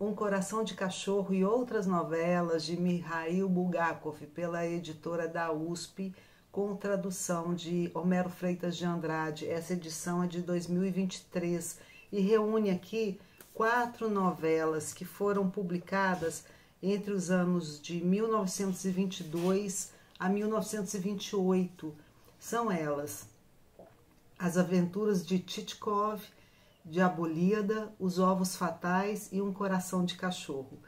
Um Coração de Cachorro e Outras Novelas, de Mikhail Bulgakov, pela editora da USP, com tradução de Homero Freitas de Andrade. Essa edição é de 2023 e reúne aqui 4 novelas que foram publicadas entre os anos de 1922 a 1928. São elas: As Aventuras de Tchitchkov, Diabolida, Os Ovos Fatais e Um Coração de Cachorro.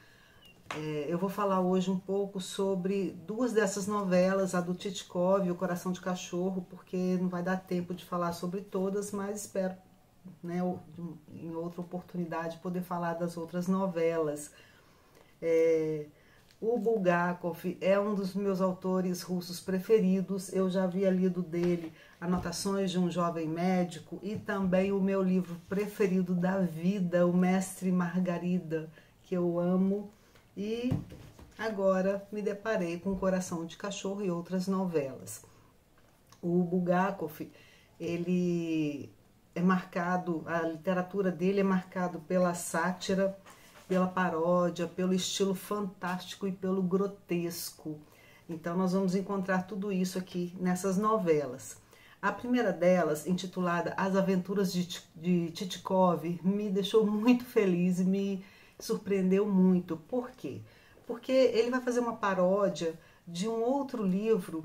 Eu vou falar hoje um pouco sobre 2 dessas novelas, a do Tchitchkov e O Coração de Cachorro, porque não vai dar tempo de falar sobre todas, mas espero, né, em outra oportunidade poder falar das outras novelas. O Bulgakov é um dos meus autores russos preferidos. Eu já havia lido dele Anotações de um Jovem Médico e também o meu livro preferido da vida, O Mestre Margarida, que eu amo. E agora me deparei com Coração de Cachorro e outras novelas. O Bulgakov, ele é marcado, a literatura dele é marcado pela sátira, pela paródia, pelo estilo fantástico e pelo grotesco. Então nós vamos encontrar tudo isso aqui nessas novelas. A primeira delas, intitulada As Aventuras de Tchitchkov, me deixou muito feliz e me surpreendeu muito. Por quê? Porque ele vai fazer uma paródia de um outro livro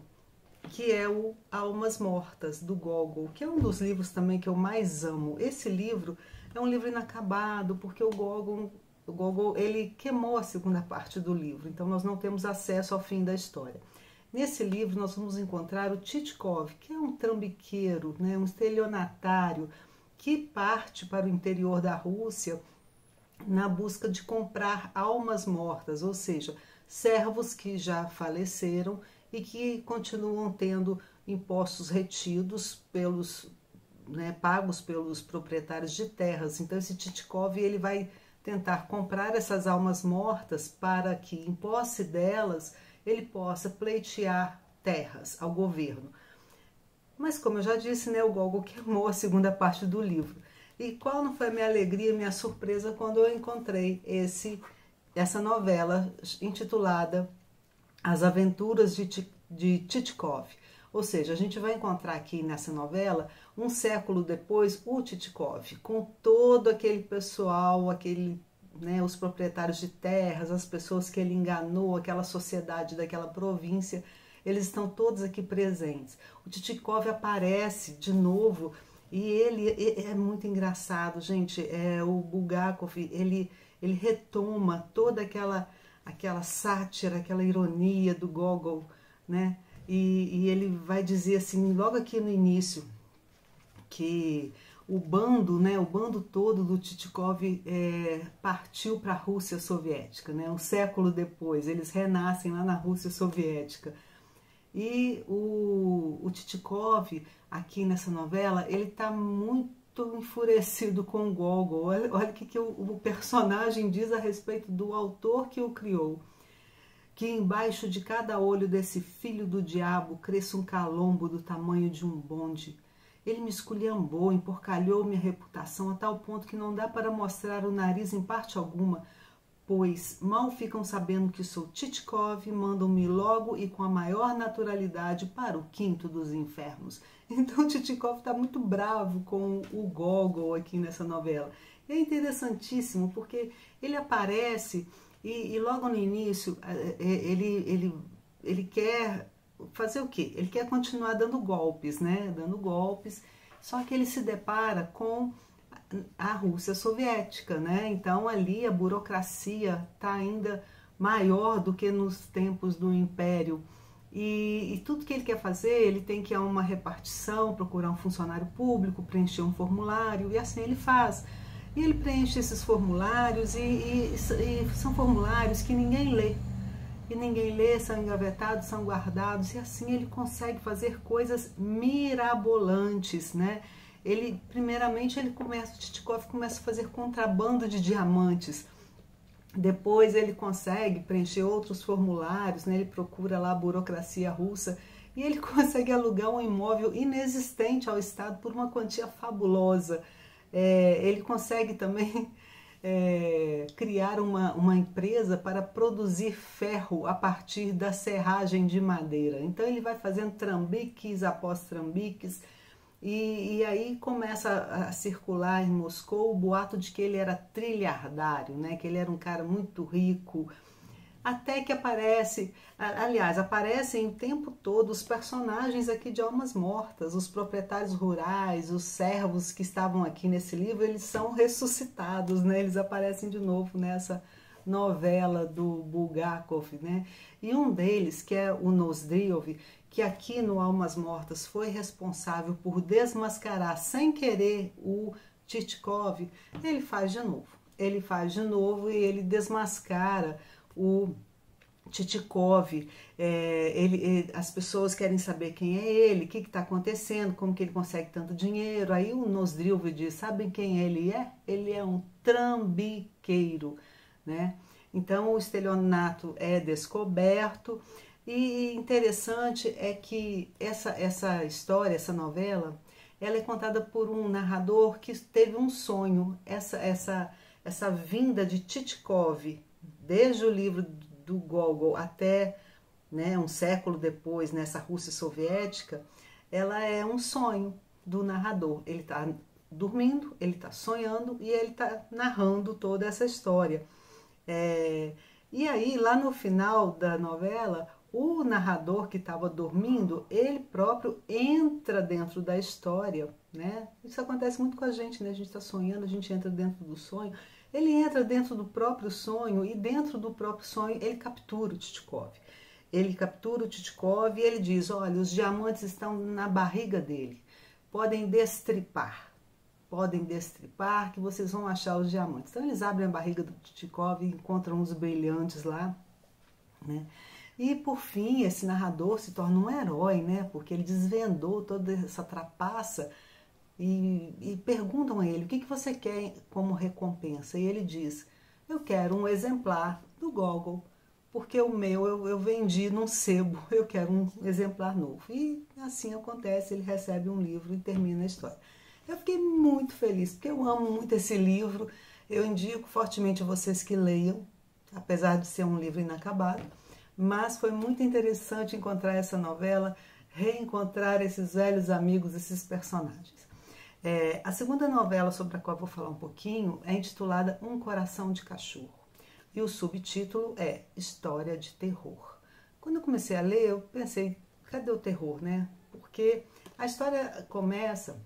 que é o Almas Mortas, do Gogol, que é um dos livros também que eu mais amo. Esse livro é um livro inacabado, porque o Gogol ele queimou a segunda parte do livro, então nós não temos acesso ao fim da história. Nesse livro nós vamos encontrar o Tchitchkov, que é um trambiqueiro, né, um estelionatário, que parte para o interior da Rússia na busca de comprar almas mortas, ou seja, servos que já faleceram e que continuam tendo impostos retidos pelos, né, pagos pelos proprietários de terras. Então esse Tchitchkov ele vai tentar comprar essas almas mortas para que, em posse delas, ele possa pleitear terras ao governo. Mas, como eu já disse, né, o Gogol queimou a segunda parte do livro. E qual não foi a minha alegria, minha surpresa, quando eu encontrei essa novela intitulada As Aventuras de Tchitchkov. Ou seja, a gente vai encontrar aqui nessa novela, um século depois, o Tchitchkov, com todo aquele pessoal, né, os proprietários de terras, as pessoas que ele enganou, aquela sociedade daquela província, eles estão todos aqui presentes. O Tchitchkov aparece de novo e ele é muito engraçado, gente. O Bulgakov, ele retoma toda aquela sátira, aquela ironia do Gogol, né? E ele vai dizer assim, logo aqui no início, que o bando, né, o bando todo do Tchitchkov partiu para a Rússia Soviética, né? Um século depois, eles renascem lá na Rússia Soviética. E o Tchitchkov, aqui nessa novela, ele está muito enfurecido com o Gogol. Olha o que o personagem diz a respeito do autor que o criou. Que embaixo de cada olho desse filho do diabo cresça um calombo do tamanho de um bonde. Ele me esculhambou, emporcalhou minha reputação a tal ponto que não dá para mostrar o nariz em parte alguma, pois mal ficam sabendo que sou Tchitchkov, mandam-me logo e com a maior naturalidade para o quinto dos infernos. Então Tchitchkov está muito bravo com o Gogol aqui nessa novela. E é interessantíssimo porque ele aparece e logo no início ele quer fazer o quê? Ele quer continuar dando golpes, né? Dando golpes, só que ele se depara com a Rússia Soviética, né? Então ali a burocracia está ainda maior do que nos tempos do Império. E tudo que ele quer fazer, ele tem que ir a uma repartição, procurar um funcionário público, preencher um formulário, e assim ele faz. E ele preenche esses formulários e são formulários que ninguém lê. E ninguém lê, são engavetados, são guardados, e assim ele consegue fazer coisas mirabolantes, né? Primeiramente, o Tchitchkov começa a fazer contrabando de diamantes. Depois ele consegue preencher outros formulários, né? Ele procura lá a burocracia russa e ele consegue alugar um imóvel inexistente ao Estado por uma quantia fabulosa. Ele consegue também criar uma empresa para produzir ferro a partir da serragem de madeira. Então ele vai fazendo trambiques após trambiques, e aí começa a circular em Moscou o boato de que ele era trilhardário, né? Que ele era um cara muito rico, até que aparecem o tempo todo os personagens aqui de Almas Mortas, os proprietários rurais, os servos que estavam aqui nesse livro, eles são ressuscitados, né? Eles aparecem de novo nessa novela do Bulgakov, né? E um deles, que é o Nozdrov, que aqui no Almas Mortas foi responsável por desmascarar sem querer o Tchitchkov, ele faz de novo. Ele faz de novo e ele desmascara o Tchitchkov. As pessoas querem saber quem é ele, o que está acontecendo, como que ele consegue tanto dinheiro. Aí o Nozdrov diz, sabem quem ele é? Ele é um trambiqueiro, né? Então o estelionato é descoberto. E interessante é que essa história, essa novela, ela é contada por um narrador que teve um sonho. Essa vinda de Tchitchkov, desde o livro do Gogol até, né, um século depois, nessa Rússia soviética, ela é um sonho do narrador. Ele está dormindo, ele está sonhando e ele está narrando toda essa história. E aí, lá no final da novela, o narrador que estava dormindo, ele próprio entra dentro da história, né? Isso acontece muito com a gente, né? A gente está sonhando, a gente entra dentro do sonho. Ele entra dentro do próprio sonho e dentro do próprio sonho ele captura o Tchitchkov. Ele captura o Tchitchkov e ele diz, olha, os diamantes estão na barriga dele, podem destripar que vocês vão achar os diamantes. Então eles abrem a barriga do Tchitchkov e encontram os brilhantes lá, né? E por fim, esse narrador se torna um herói, né? Porque ele desvendou toda essa trapaça e perguntam a ele, o que você quer como recompensa? E ele diz, eu quero um exemplar do Gogol, porque o meu eu vendi num sebo, eu quero um exemplar novo. E assim acontece, ele recebe um livro e termina a história. Eu fiquei muito feliz, porque eu amo muito esse livro, eu indico fortemente a vocês que leiam, apesar de ser um livro inacabado. Mas foi muito interessante encontrar essa novela, reencontrar esses velhos amigos, esses personagens. A segunda novela sobre a qual eu vou falar um pouquinho é intitulada Um Coração de Cachorro. E o subtítulo é História de Terror. Quando eu comecei a ler, eu pensei, cadê o terror, né? Porque a história começa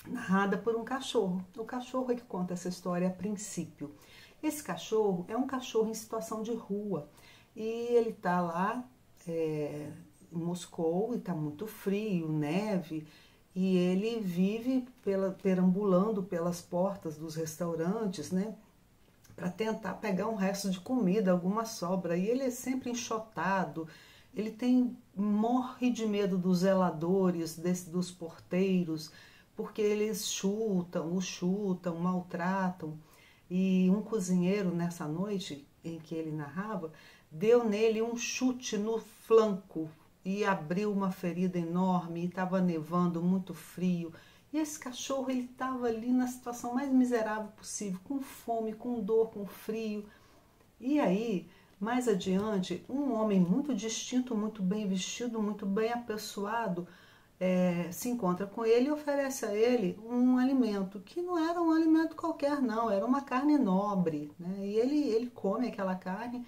narrada por um cachorro. O cachorro é que conta essa história a princípio. Esse cachorro é um cachorro em situação de rua. E ele está lá em Moscou e está muito frio, neve, e ele vive perambulando pelas portas dos restaurantes, né, para tentar pegar um resto de comida, alguma sobra. E ele é sempre enxotado, ele morre de medo dos zeladores, dos porteiros, porque eles o chutam, maltratam. E um cozinheiro, nessa noite em que ele narrava, deu nele um chute no flanco e abriu uma ferida enorme, e estava nevando, muito frio. E esse cachorro, ele estava ali na situação mais miserável possível, com fome, com dor, com frio. E aí, mais adiante, um homem muito distinto, muito bem vestido, muito bem apessoado, se encontra com ele e oferece a ele um alimento, que não era um alimento qualquer não, era uma carne nobre, né? E ele come aquela carne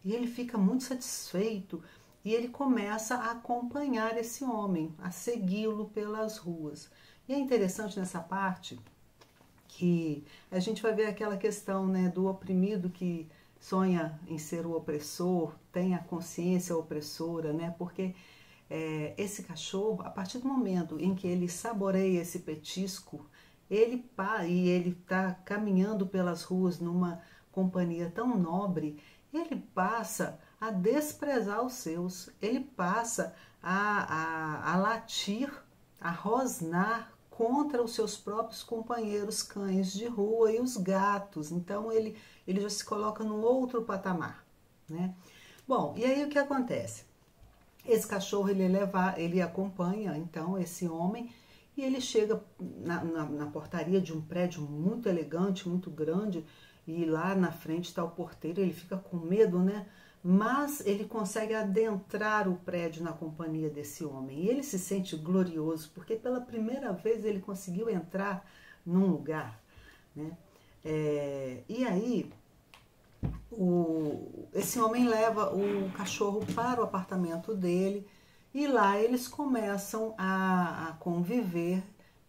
e ele fica muito satisfeito e ele começa a acompanhar esse homem, a segui-lo pelas ruas. E é interessante nessa parte que a gente vai ver aquela questão, né, do oprimido que sonha em ser o opressor, tem a consciência opressora, né? Porque esse cachorro, a partir do momento em que ele saboreia esse petisco, ele está caminhando pelas ruas numa companhia tão nobre, ele passa a desprezar os seus, ele passa a latir, a rosnar contra os seus próprios companheiros cães de rua e os gatos. Então ele já se coloca num outro patamar, né? Bom, e aí o que acontece? Esse cachorro ele acompanha então esse homem e ele chega na portaria de um prédio muito elegante, muito grande, e lá na frente está o porteiro, ele fica com medo, né? Mas ele consegue adentrar o prédio na companhia desse homem. E ele se sente glorioso, porque pela primeira vez ele conseguiu entrar num lugar, né? E aí, esse homem leva o cachorro para o apartamento dele, e lá eles começam a conviver,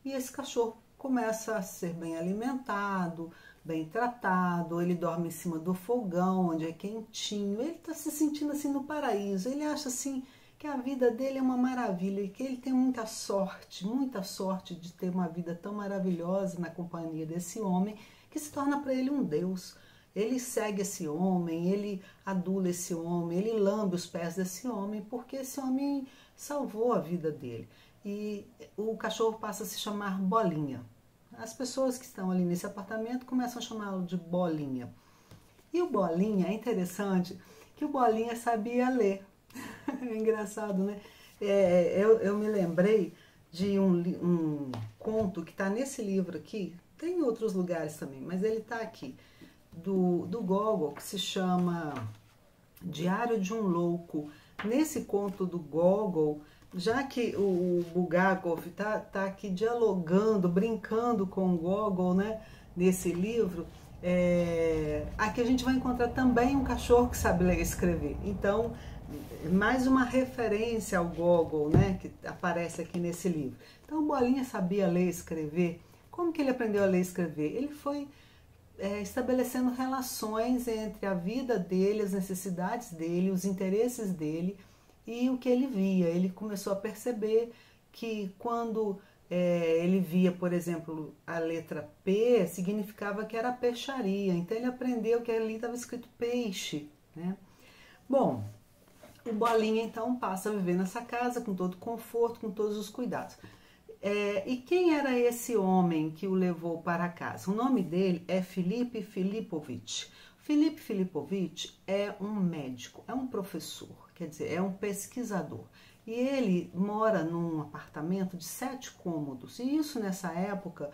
e esse cachorro começa a ser bem alimentado, bem tratado, ele dorme em cima do fogão, onde é quentinho, ele está se sentindo assim no paraíso, ele acha assim que a vida dele é uma maravilha, e que ele tem muita sorte de ter uma vida tão maravilhosa na companhia desse homem, que se torna para ele um Deus. Ele segue esse homem, ele adula esse homem, ele lambe os pés desse homem, porque esse homem salvou a vida dele. E o cachorro passa a se chamar Bolinha. As pessoas que estão ali nesse apartamento começam a chamá-lo de Bolinha. E o Bolinha, é interessante que o Bolinha sabia ler. É engraçado, né? Eu me lembrei de um conto que está nesse livro aqui, tem em outros lugares também, mas ele está aqui, do Gogol, que se chama Diário de um Louco. Nesse conto do Gogol, já que o Bulgakov tá aqui dialogando, brincando com o Gogol, né, nesse livro, aqui a gente vai encontrar também um cachorro que sabe ler e escrever. Então, mais uma referência ao Gogol, né, que aparece aqui nesse livro. Então, o Bolinha sabia ler e escrever. Como que ele aprendeu a ler e escrever? Ele foi estabelecendo relações entre a vida dele, as necessidades dele, os interesses dele e o que ele via. Ele começou a perceber que quando ele via, por exemplo, a letra P, significava que era peixaria. Então ele aprendeu que ali estava escrito peixe, né? Bom, o Bolinha então passa a viver nessa casa com todo conforto, com todos os cuidados. E quem era esse homem que o levou para casa? O nome dele é Filipe Filipovich. Filipe Filipovich é um médico, é um professor, quer dizer, é um pesquisador. E ele mora num apartamento de 7 cômodos. E isso nessa época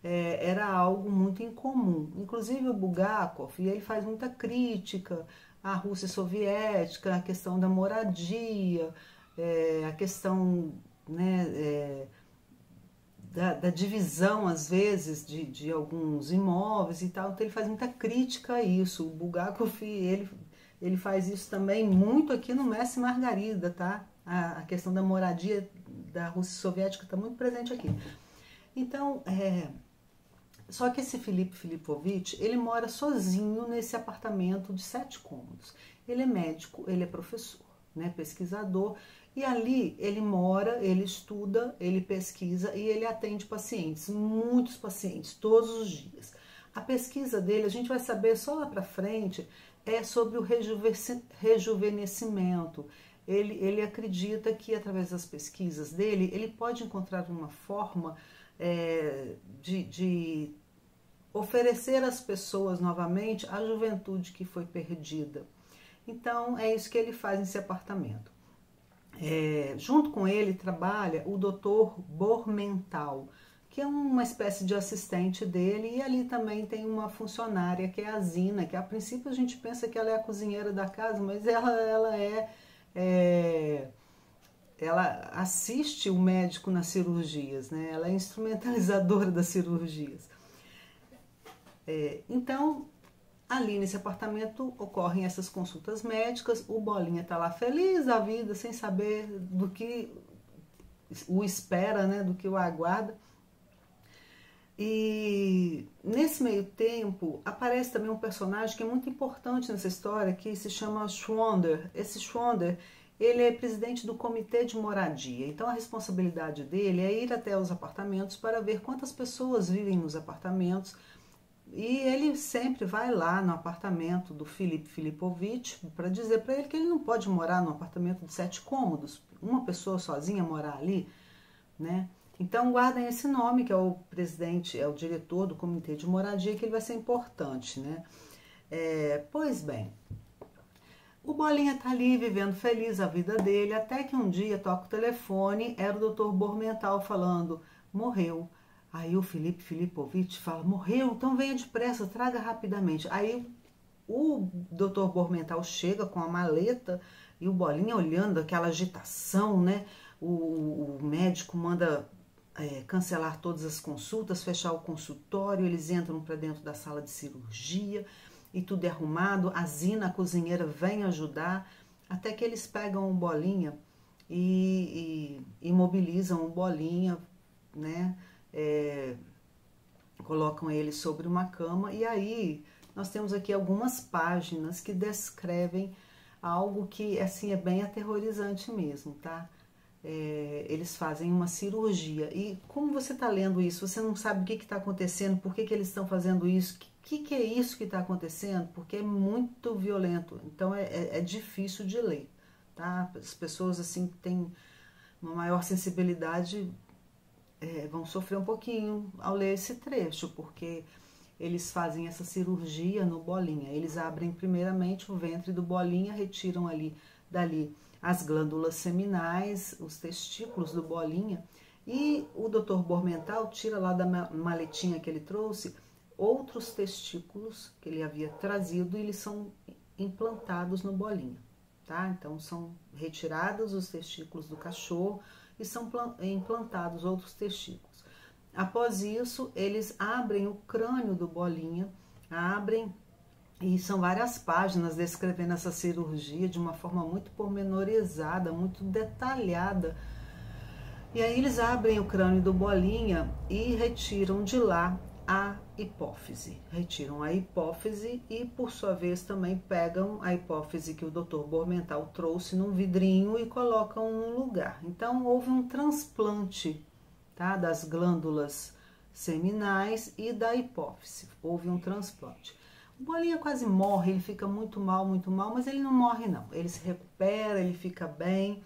era algo muito incomum. Inclusive o Bulgakov, ele faz muita crítica à Rússia soviética, a questão da moradia, a questão, né, da divisão, às vezes, de alguns imóveis e tal. Então ele faz muita crítica a isso. O Bulgakov, ele faz isso também muito aqui no Mestre e Margarida, tá? A questão da moradia da Rússia soviética está muito presente aqui. Então, só que esse Filipe Filipovich, ele mora sozinho nesse apartamento de 7 cômodos. Ele é médico, ele é professor, né, pesquisador, e ali ele mora, ele estuda, ele pesquisa e ele atende pacientes, muitos pacientes, todos os dias. A pesquisa dele, a gente vai saber só lá para frente, é sobre o rejuvenescimento. Ele acredita que através das pesquisas dele, ele pode encontrar uma forma de oferecer às pessoas novamente a juventude que foi perdida. Então é isso que ele faz nesse apartamento. Junto com ele trabalha o Dr. Bormental, que é uma espécie de assistente dele, e ali também tem uma funcionária que é a Zina, que a princípio a gente pensa que ela é a cozinheira da casa, mas ela assiste o médico nas cirurgias, né? Ela é instrumentalizadora das cirurgias. Então, ali nesse apartamento ocorrem essas consultas médicas, o Bolinha está lá feliz da vida, sem saber do que o espera, né, do que o aguarda. E nesse meio tempo aparece também um personagem que é muito importante nessa história, que se chama Schwonder. Esse Schwonder, ele é presidente do comitê de moradia, então a responsabilidade dele é ir até os apartamentos para ver quantas pessoas vivem nos apartamentos. E ele sempre vai lá no apartamento do Filipe Filipovich para dizer para ele que ele não pode morar num apartamento de 7 cômodos, uma pessoa sozinha morar ali, né? Então guardem esse nome, que é o presidente, é o diretor do comitê de moradia, que ele vai ser importante, né? Pois bem, o Bolinha tá ali vivendo feliz a vida dele, até que um dia toca o telefone, era o Dr. Bormental falando: morreu. Aí o Filipe Filipovic fala, morreu, então venha depressa, traga rapidamente. Aí o Dr. Bormental chega com a maleta e o Bolinha olhando aquela agitação, né? O médico manda cancelar todas as consultas, fechar o consultório, eles entram para dentro da sala de cirurgia e tudo é arrumado. A Zina, a cozinheira, vem ajudar, até que eles pegam o Bolinha e imobilizam o Bolinha, né? Colocam ele sobre uma cama e aí nós temos aqui algumas páginas que descrevem algo que assim é bem aterrorizante mesmo, tá? Eles fazem uma cirurgia e como você está lendo isso, você não sabe o que está acontecendo, por que eles estão fazendo isso, o que é isso que está acontecendo, porque é muito violento, então é difícil de ler, tá? As pessoas assim que têm uma maior sensibilidade vão sofrer um pouquinho ao ler esse trecho, porque eles fazem essa cirurgia no Bolinha. Eles abrem primeiramente o ventre do Bolinha, retiram dali as glândulas seminais, os testículos do Bolinha, e o Dr. Bormental tira lá da maletinha que ele trouxe outros testículos que ele havia trazido e eles são implantados no Bolinha, tá? Então são retirados os testículos do cachorro e são implantados outros testículos. Após isso, eles abrem o crânio do Bolinha, e são várias páginas descrevendo essa cirurgia de uma forma muito pormenorizada, muito detalhada. E aí eles abrem o crânio do Bolinha e retiram de lá a hipófise. Retiram a hipófise e, por sua vez, também pegam a hipófise que o Dr. Bormental trouxe num vidrinho e colocam num lugar. Então, houve um transplante, tá, das glândulas seminais e da hipófise. Houve um transplante. O Bolinha quase morre, ele fica muito mal, mas ele não morre não. Ele se recupera, ele fica bem.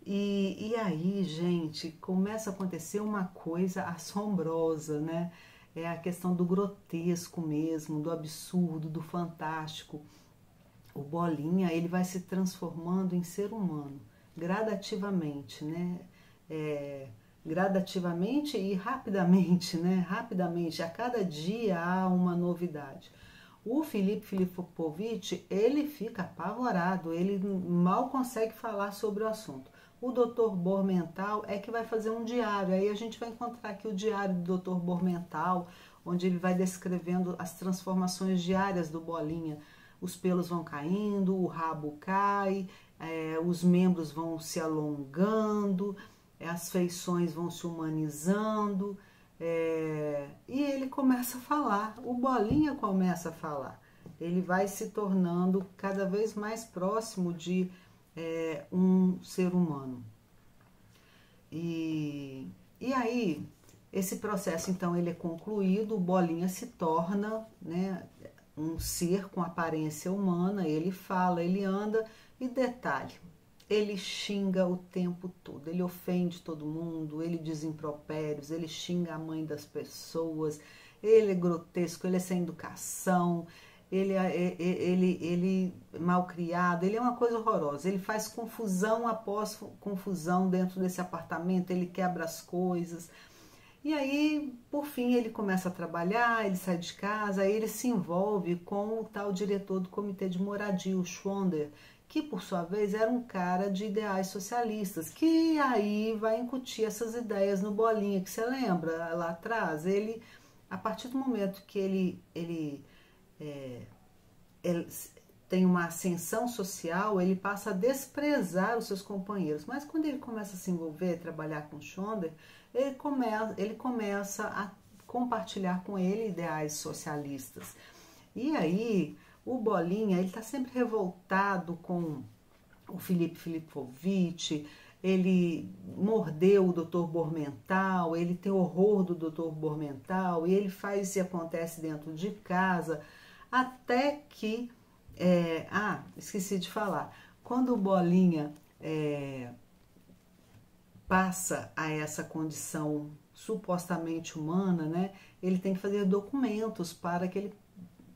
E aí, gente, começa a acontecer uma coisa assombrosa, né? É a questão do grotesco mesmo, do absurdo, do fantástico. O Bolinha, ele vai se transformando em ser humano, gradativamente, né? Gradativamente e rapidamente, né? Rapidamente, a cada dia há uma novidade. O Filipe Filipovic, ele fica apavorado, ele mal consegue falar sobre o assunto. O Dr. Bormental é que vai fazer um diário, aí a gente vai encontrar aqui o diário do Dr. Bormental, onde ele vai descrevendo as transformações diárias do Bolinha. Os pelos vão caindo, o rabo cai, os membros vão se alongando, as feições vão se humanizando, e ele começa a falar, o Bolinha começa a falar. Ele vai se tornando cada vez mais próximo de um ser humano. E aí, esse processo, então, ele é concluído, o Bolinha se torna, né, um ser com aparência humana, ele fala, ele anda, e detalhe, ele xinga o tempo todo, ele ofende todo mundo, ele diz impropérios, ele xinga a mãe das pessoas, ele é grotesco, ele é sem educação, ele mal criado, ele é uma coisa horrorosa, ele faz confusão após confusão dentro desse apartamento, ele quebra as coisas. E aí, por fim, ele começa a trabalhar, ele sai de casa, aí ele se envolve com o tal diretor do comitê de moradia, o Schwonder, que por sua vez era um cara de ideais socialistas, que aí vai incutir essas ideias no Bolinha, que você lembra lá atrás? Ele, a partir do momento que ele tem uma ascensão social, ele passa a desprezar os seus companheiros. Mas quando ele começa a se envolver, trabalhar com o Schwonder, ele começa a compartilhar com ele ideais socialistas. E aí, o Bolinha, ele está sempre revoltado com o Filipe Filipovic, ele mordeu o Dr. Bormental, ele tem horror do Dr. Bormental, e ele faz e acontece dentro de casa, até que... esqueci de falar. Quando o Bolinha passa a essa condição supostamente humana, né, ele tem que fazer documentos para que ele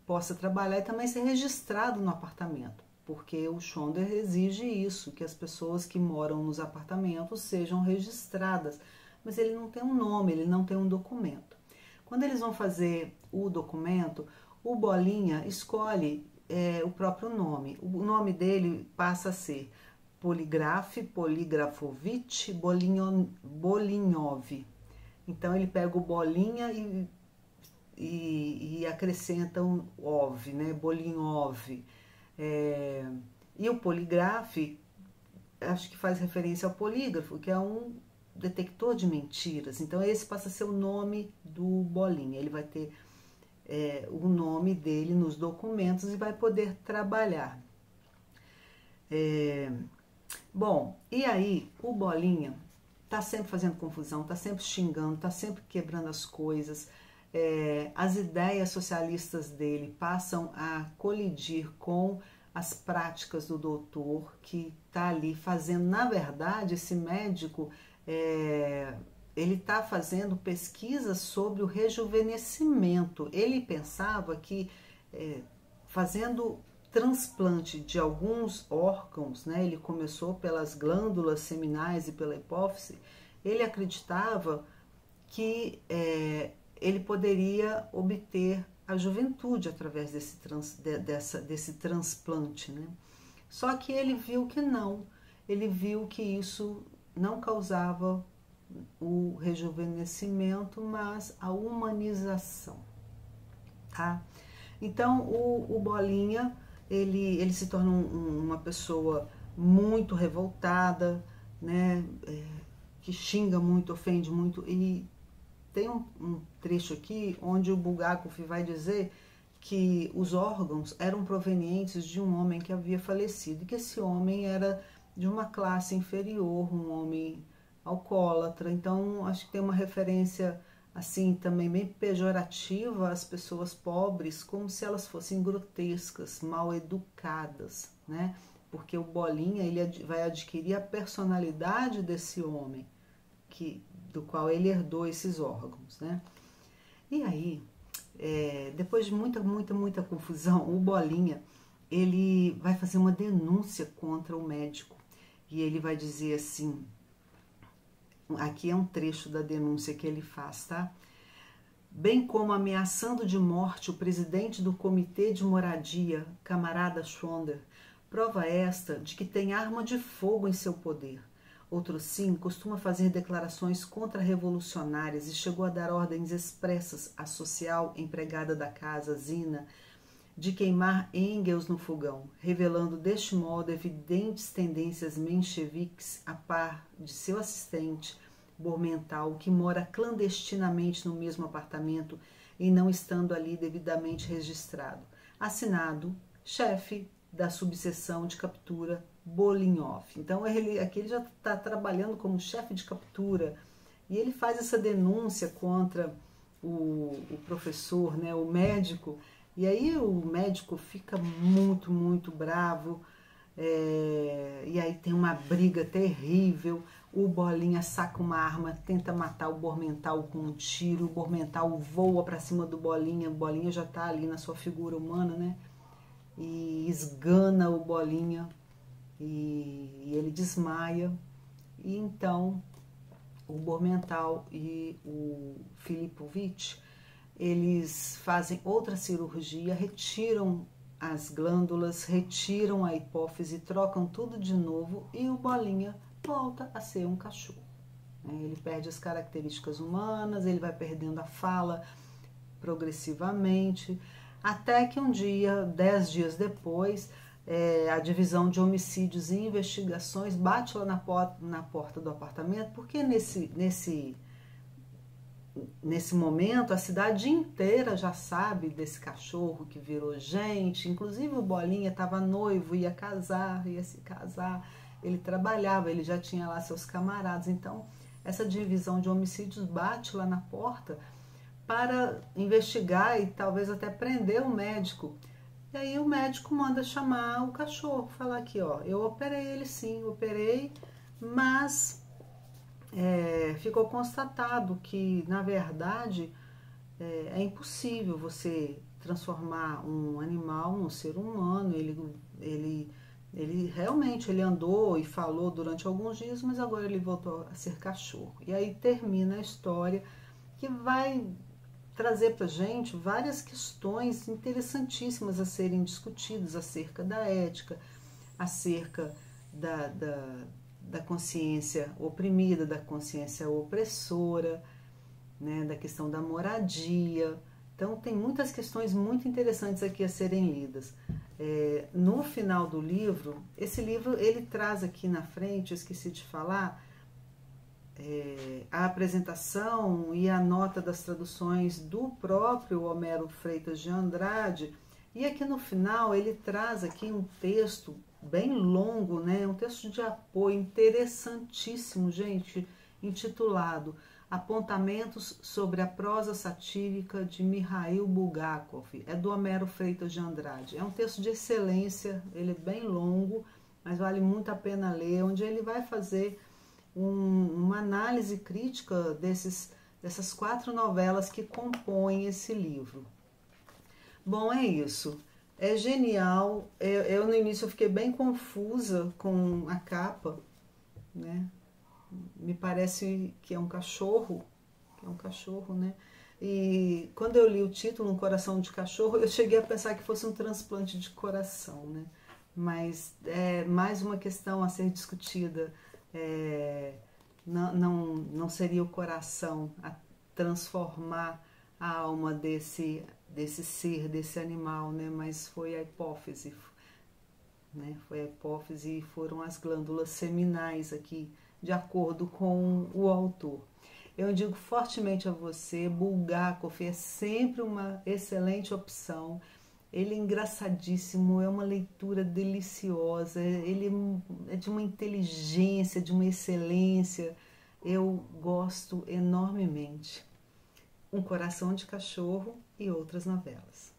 possa trabalhar e também ser registrado no apartamento, porque o Schwonder exige isso, que as pessoas que moram nos apartamentos sejam registradas mas ele não tem um nome, ele não tem um documento. Quando eles vão fazer o documento, o Bolinha escolhe o próprio nome. O nome dele passa a ser Poligrafovich Bolinhov. Então ele pega o Bolinha e acrescenta um ov, né? Bolinhov. E o Poligraf, acho que faz referência ao polígrafo, que é um detector de mentiras. Então esse passa a ser o nome do Bolinha. Ele vai ter o nome dele nos documentos e vai poder trabalhar. Bom, e aí o Bolinha tá sempre fazendo confusão, tá sempre xingando, tá sempre quebrando as coisas. As ideias socialistas dele passam a colidir com as práticas do doutor que está ali fazendo. Na verdade, esse médico, ele está fazendo pesquisas sobre o rejuvenescimento. Ele pensava que fazendo transplante de alguns órgãos, né, ele começou pelas glândulas seminais e pela hipófise, ele acreditava que ele poderia obter a juventude através desse transplante, né? Só que ele viu que não, ele viu que isso não causava o rejuvenescimento, mas a humanização, tá? Então o Bolinha, ele se torna uma pessoa muito revoltada, né? Que xinga muito, ofende muito, e tem um trecho aqui onde o Bulgakov vai dizer que os órgãos eram provenientes de um homem que havia falecido, e que esse homem era de uma classe inferior, um homem alcoólatra. Então acho que tem uma referência assim também bem pejorativa às pessoas pobres, como se elas fossem grotescas, mal educadas, né? Porque o Bolinha, ele vai adquirir a personalidade desse homem, do qual ele herdou esses órgãos, né? E aí, depois de muita confusão, o Bolinha, ele vai fazer uma denúncia contra o médico, e ele vai dizer assim, aqui é um trecho da denúncia que ele faz, tá? Bem como ameaçando de morte o presidente do Comitê de Moradia, camarada Schwonder, prova esta de que tem arma de fogo em seu poder. Outro sim costuma fazer declarações contra-revolucionárias e chegou a dar ordens expressas à social empregada da casa, Zina, de queimar Engels no fogão, revelando deste modo evidentes tendências mencheviques a par de seu assistente, Bormental, que mora clandestinamente no mesmo apartamento e não estando ali devidamente registrado. Assinado, chefe da subseção de captura Bolinhov. Então aqui ele já está trabalhando como chefe de captura, e ele faz essa denúncia contra o professor, né, o médico, e aí o médico fica muito bravo, e aí tem uma briga terrível. O Bolinha saca uma arma, tenta matar o Bormental com um tiro, o Bormental voa para cima do Bolinha, o Bolinha já está ali na sua figura humana, né, e esgana o Bolinha, e ele desmaia. E então o Bormental e o Filipovich, eles fazem outra cirurgia, retiram as glândulas, retiram a hipófise, trocam tudo de novo, e o Bolinha volta a ser um cachorro. Ele perde as características humanas, ele vai perdendo a fala progressivamente, até que um dia, 10 dias depois, a divisão de homicídios e investigações bate lá na porta do apartamento, porque nesse momento a cidade inteira já sabe desse cachorro que virou gente. Inclusive o Bolinha estava noivo, ia se casar, ele trabalhava, ele já tinha lá seus camaradas. Então essa divisão de homicídios bate lá na porta para investigar e talvez até prender o médico. E aí o médico manda chamar o cachorro, falar aqui, ó, eu operei ele sim, operei, mas ficou constatado que, na verdade, é impossível você transformar um animal num ser humano. Ele Ele realmente ele andou e falou durante alguns dias, mas agora ele voltou a ser cachorro. E aí termina a história que vai trazer para a gente várias questões interessantíssimas a serem discutidas acerca da ética, acerca da consciência oprimida, da consciência opressora, né, da questão da moradia. Então tem muitas questões muito interessantes aqui a serem lidas. No final do livro, esse livro ele traz aqui na frente, eu esqueci de falar, a apresentação e a nota das traduções do próprio Homero Freitas de Andrade, e aqui no final ele traz aqui um texto bem longo, né? Um texto de apoio interessantíssimo, gente, intitulado Apontamentos sobre a prosa satírica de Mikhail Bulgakov. É do Homero Freitas de Andrade. É um texto de excelência, ele é bem longo, mas vale muito a pena ler, onde ele vai fazer uma análise crítica dessas 4 novelas que compõem esse livro. Bom, é isso. É genial. Eu no início eu fiquei bem confusa com a capa, né? Me parece que é um cachorro, né? E quando eu li o título, Um Coração de Cachorro, eu cheguei a pensar que fosse um transplante de coração, né? Mas é mais uma questão a ser discutida. Não seria o coração a transformar a alma desse ser, desse animal, né? Mas foi a hipófise, né? Foi a hipófise e foram as glândulas seminais aqui, de acordo com o autor. Eu digo fortemente a você, Bulgakov é sempre uma excelente opção. Ele é engraçadíssimo, é uma leitura deliciosa, ele é de uma inteligência, de uma excelência. Eu gosto enormemente. Um Coração de Cachorro e outras novelas.